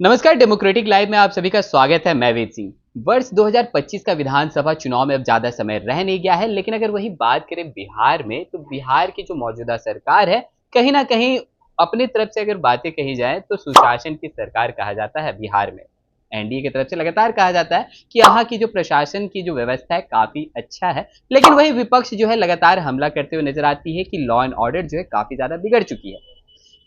नमस्कार, democratic live में आप सभी का स्वागत है। मैं वेद सिंह। वर्ष 2025 का विधानसभा चुनाव में अब ज़्यादा समय रह नहीं गया है, लेकिन अगर वही बात करें बिहार में, तो बिहार की जो मौजूदा सरकार है, कहीं न कहीं अपनी तरफ से अगर बातें कही जाएँ, तो सुशासन की सरकार कहा जाता है बिहार में। एनडीए की तरफ से लगातार कहा जाता है कि यहाँ की जो प्रशासन की जो व्यवस्था है, काफ़ी अच्छा है, लेकिन वही विपक्ष जो है लगातार हमला करते हुए नज़र आती है कि लॉ एंड ऑर्डर जो है काफ़ी ज़्यादा बिगड़ चुकी है।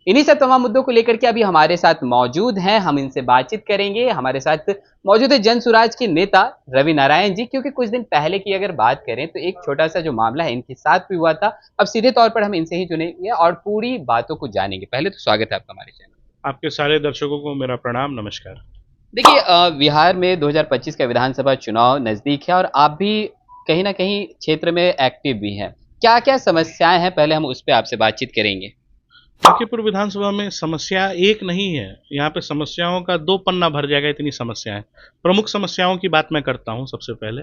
इन्हीं सब तमाम मुद्दों को लेकर के अभी हमारे साथ मौजूद हैं, हम इनसे बातचीत करेंगे। हमारे साथ मौजूद है जन सुराज के नेता रवि नारायण जी, क्योंकि कुछ दिन पहले की अगर बात करें तो एक छोटा-सा जो मामला है इनके साथ भी हुआ था। अब सीधे तौर पर हम इनसे ही जुड़ेंगे और पूरी बातों को जानेंगे। पहले तो स्वागत है आपका हमारे चैनल। आपके सारे दर्शकों को मेरा प्रणाम, नमस्कार। देखिए बिहार में 2025 का विधानसभा चुनाव नज़दीक है और आप भी कहीं न कहीं क्षेत्र में एक्टिव भी हैं। क्या-क्या समस्याएँ हैं, पहले हम उस पे आपसे बातचीत करेंगे। लखीमपुर विधानसभा में समस्या एक नहीं है, यहाँ पे समस्याओं का 2 पन्ना भर जाएगा, इतनी समस्या है। प्रमुख समस्याओं की बात मैं करता हूँ सबसे पहले।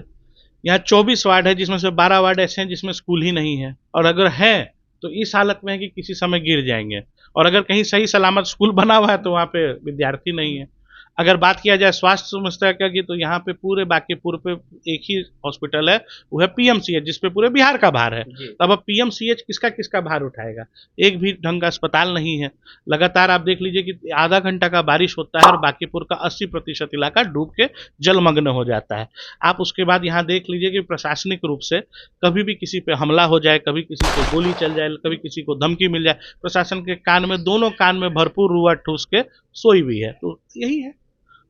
यहाँ 24 वार्ड है, जिसमें से 12 वार्ड ऐसे हैं जिसमें स्कूल ही नहीं है, और अगर है, तो इस हालत में है कि किसी समय गिर जाएँगे, और अगर कहीं सही सलामत स्कूल बना हुआ है, तो वहाँ पे विद्यार्थी नहीं है। अगर बात किया जाए स्वास्थ्य समस्या की, तो यहाँ पे पूरे बांकीपुर पे एक ही हॉस्पिटल है, वो है पीएमसीएच, जिस पे पूरे बिहार का भार है। तब अब पीएमसीएच किसका किसका भार उठाएगा? एक भी ढंग का अस्पताल नहीं है। लगातार आप देख लीजिए कि आधा घंटा का बारिश होता है और बांकीपुर का 80% इलाका डूब के जलमग्न हो जाता है। आप उसके बाद यहाँ देख लीजिए कि प्रशासनिक रूप से कभी भी किसी पे हमला हो जाए, कभी किसी को गोली चल जाए, कभी किसी को धमकी मिल जाए, प्रशासन के कान में, दोनों कान में भरपूर रुआ ठूस के सोई भी है। तो यही है,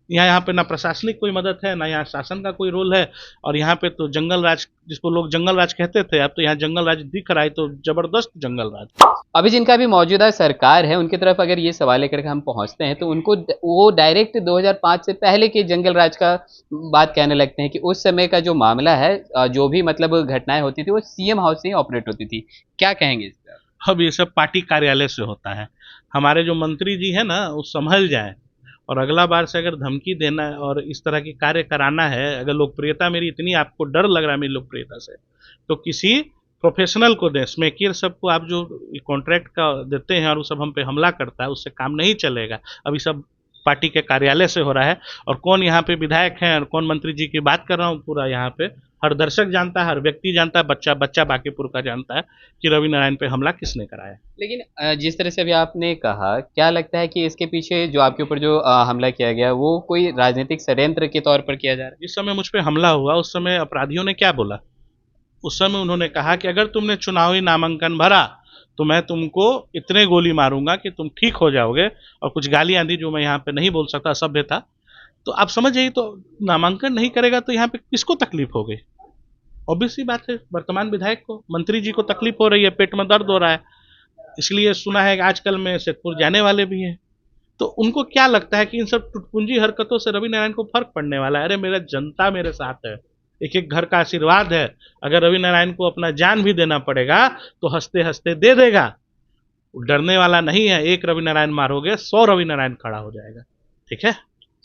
यहाँ पे ना प्रशासनिक कोई मदद है, ना यहाँ शासन का कोई रोल है, और यहाँ पे तो जंगल राज, जिसको लोग जंगल राज कहते थे, अब तो यहाँ जंगल राज दिख रहा है, तो जबरदस्त जंगल राज। अभी जिनका भी मौजूदा सरकार है, उनकी तरफ अगर ये सवाल लेकर के हम पहुँचते हैं, तो उनको वो डायरेक्ट 2005 से पहले के जंगल राज का बात कहने लगते हैं कि उस समय का जो मामला है जो भी मतलब घटनाएँ होती थी, वो सीएम हाउस से ही ऑपरेट होती थी। क्या कहेंगे इस पे आप? अब ये सब पार्टी कार्यालय से होता है। हमारे जो मंत्री जी है ना, वो संभल जाए, और अगला बार से अगर धमकी देना है और इस तरह की कार्य कराना है, अगर लोकप्रियता मेरी इतनी, आपको डर लग रहा है मेरी लोकप्रियता से, तो किसी प्रोफेशनल को दें। स्मेकियर सबको आप जो कॉन्ट्रैक्ट का देते हैं और वो सब हम पे हमला करता है, उससे काम नहीं चलेगा। अभी सब पार्टी के कार्यालय से हो रहा है, और कौन यहाँ पे विधायक हैं और कौन मंत्री जी की बात कर रहा हूँ, पूरा यहाँ पे हर दर्शक जानता है, हर व्यक्ति जानता है, बच्चा बच्चा बांकीपुर का जानता है कि रवि नारायण पे हमला किसने कराया। लेकिन जिस तरह से अभी आपने कहा, क्या लगता है कि इसके पीछे जो आपके ऊपर जो हमला किया गया, वो कोई राजनीतिक षड्यंत्र के तौर पर किया जा रहा है? जिस समय मुझ पे हमला हुआ, उस समय अपराधियों ने क्या बोला? उस समय उन्होंने कहा कि अगर तुमने चुनावी नामांकन भरा, तो मैं तुमको इतने गोली मारूंगा कि तुम ठीक हो जाओगे, और कुछ गालियां दी जो मैं यहाँ पे नहीं बोल सकता, असभ्य था। तो आप समझ जाइए, तो नामांकन नहीं करेगा तो यहाँ पे किसको तकलीफ हो गई? ऑब्वियस सी बात है, वर्तमान विधायक को, मंत्री जी को तकलीफ हो रही है, पेट में दर्द हो रहा है। इसलिए सुना है कि आजकल में सेतपुर जाने वाले भी हैं। तो उनको क्या लगता है कि इन सब टुटपुंजी हरकतों से रवि नारायण को फर्क पड़ने वाला है? अरे मेरा जनता मेरे साथ है, एक एक घर का आशीर्वाद है। अगर रवि नारायण को अपना जान भी देना पड़ेगा, तो हंसते हंसते दे देगा। डरने वाला नहीं है। एक रवि नारायण मारोगे, 100 रवि नारायण खड़ा हो जाएगा। ठीक है।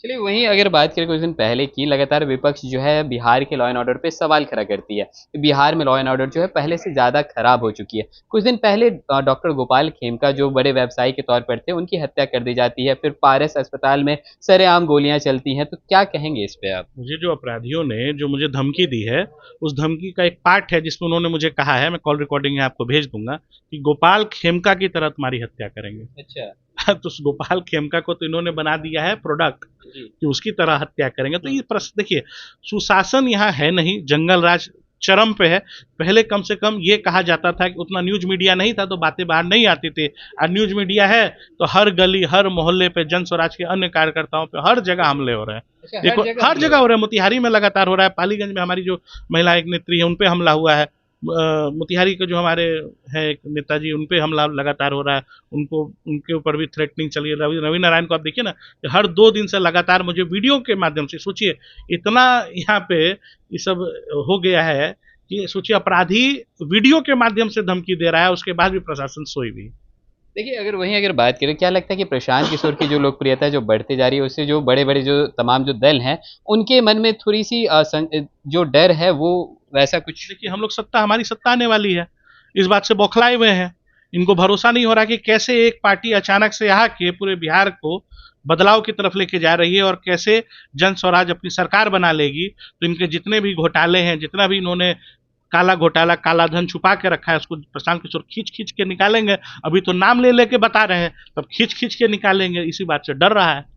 चलिए, वहीं अगर बात करें कुछ दिन पहले की, लगातार विपक्ष जो है बिहार के लॉ एंड ऑर्डर पे सवाल खड़ा करती है। बिहार में लॉ एंड ऑर्डर जो है पहले से ज़्यादा खराब हो चुकी है। कुछ दिन पहले डॉक्टर गोपाल खेमका जो बड़े व्यवसायी के तौर पर थे, उनकी हत्या कर दी जाती है। फिर पारस अस्पताल में सरेआम गोलियाँ चलती हैं। तो क्या कहेंगे इस पे आप? मुझे जो अपराधियों ने जो मुझे धमकी दी है, उस धमकी का एक पार्ट है जिसमें उन्होंने मुझे कहा है, मैं कॉल रिकॉर्डिंग है आपको भेज दूंगा, कि गोपाल खेमका की तरह तुम्हारी हत्या करेंगे। अच्छा। तो उस गोपाल खेमका को तो इन्होंने बना दिया है प्रोडक्ट, जी। कि उसकी तरह हत्या करेंगे। तो ये प्रश्न देखिए, सुशासन यहाँ है नहीं, जंगल राज चरम पे है। पहले कम से कम ये कहा जाता था कि उतना न्यूज मीडिया नहीं था, तो बातें बाहर नहीं आती थी। और न्यूज मीडिया है, तो हर गली, हर मोहल्ले पे, जन स्वराज के अन्य कार्यकर्ताओं पे हर जगह हमले हो रहे हैं। अच्छा, देखो, हर जगह हो रहा है। मोतिहारी में लगातार हो रहा है, पालीगंज में हमारी जो महिला एक नेत्री है, उन पे हमला हुआ है। मोतिहारी के जो हमारे हैं एक नेताजी, उन पे हमला लगातार हो रहा है। उनको, उनके ऊपर भी थ्रेटनिंग चली है। रवि नारायण को आप देखिए ना, हर 2 दिन से लगातार मुझे वीडियो के माध्यम से, सोचिए इतना यहाँ पे ये सब हो गया है कि सोचिए, अपराधी वीडियो के माध्यम से धमकी दे रहा है, उसके बाद भी प्रशासन सोई भी। देखिए, अगर वहीं अगर बात करें, क्या लगता है कि प्रशांत किशोर की जो लोकप्रियता जो बढ़ती जा रही है, उससे जो बड़े-बड़े जो तमाम जो दल हैं, उनके मन में थोड़ी-सी जो डर है, वो वैसा कुछ? देखिए, हम लोग सत्ता, हमारी सत्ता आने वाली है, इस बात से बौखलाए हुए हैं इनको भरोसा नहीं हो रहा कि कैसे एक पार्टी अचानक से यहाँ के पूरे बिहार को बदलाव की तरफ लेके जा रही है और कैसे जन स्वराज अपनी सरकार बना लेगी। तो इनके जितने भी घोटाले हैं, जितना भी इन्होंने काला घोटाला, काला धन छुपा के रखा है, उसको प्रशांत किशोर खींच खींच के निकालेंगे। अभी तो नाम ले लेके बता रहे हैं, तब खींच खींच के निकालेंगे, इसी बात से डर रहा है।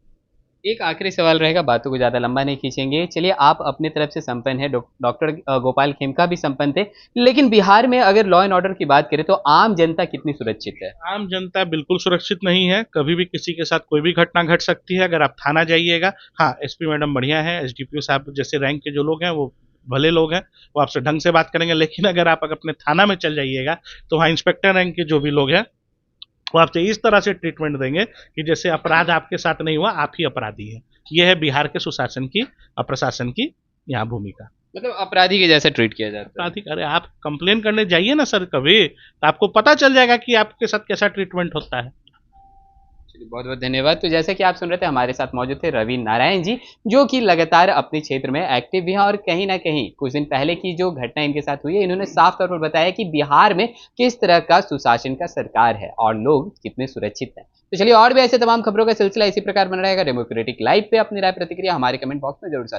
एक आखिरी सवाल रहेगा, बातों को ज़्यादा लंबा नहीं खींचेंगे। चलिए, आप अपनी तरफ से संपन्न है, डॉक्टर गोपाल खेमका भी संपन्न थे, लेकिन बिहार में अगर लॉ एंड ऑर्डर की बात करें तो आम जनता कितनी सुरक्षित है? आम जनता बिल्कुल सुरक्षित नहीं है, कभी भी किसी के साथ कोई भी घटना घट सकती है। अगर आप थाना जाइएगा, हाँ एसपी मैडम बढ़िया है, एसडीपीओ साहब जैसे रैंक के जो लोग हैं वो भले लोग हैं, वो आपसे ढंग से बात करेंगे। लेकिन अगर आप अपने थाना में चल जाइएगा तो वहाँ इंस्पेक्टर रैंक के जो भी लोग हैं वो आपसे इस तरह से ट्रीटमेंट देंगे कि जैसे अपराध आपके साथ नहीं हुआ, आप ही अपराधी हैं। ये है बिहार के सुशासन की और प्रशासन की यहाँ भूमिका। मतलब अपराधी के जैसा ट्रीट किया जाता है। अपराधी, अरे आप कंप्लेन करने जाइए ना सर कभी, तो आपको पता चल जाएगा कि आपके साथ कैसा ट्रीटमेंट होता है। चलिए, बहुत बहुत धन्यवाद। तो जैसे कि आप सुन रहे थे, हमारे साथ मौजूद थे रवि नारायण जी, जो कि लगातार अपने क्षेत्र में एक्टिव भी हैं और कहीं ना कहीं कुछ दिन पहले की जो घटना इनके साथ हुई है, इन्होंने साफ तौर पर बताया कि बिहार में किस तरह का सुशासन का सरकार है और लोग कितने सुरक्षित हैं। तो चलिए, और भी ऐसे तमाम खबरों का सिलसिला इसी प्रकार बना रहेगा। डेमोक्रेटिक लाइव पे अपनी राय प्रतिक्रिया हमारे कमेंट बॉक्स में जरूर साझा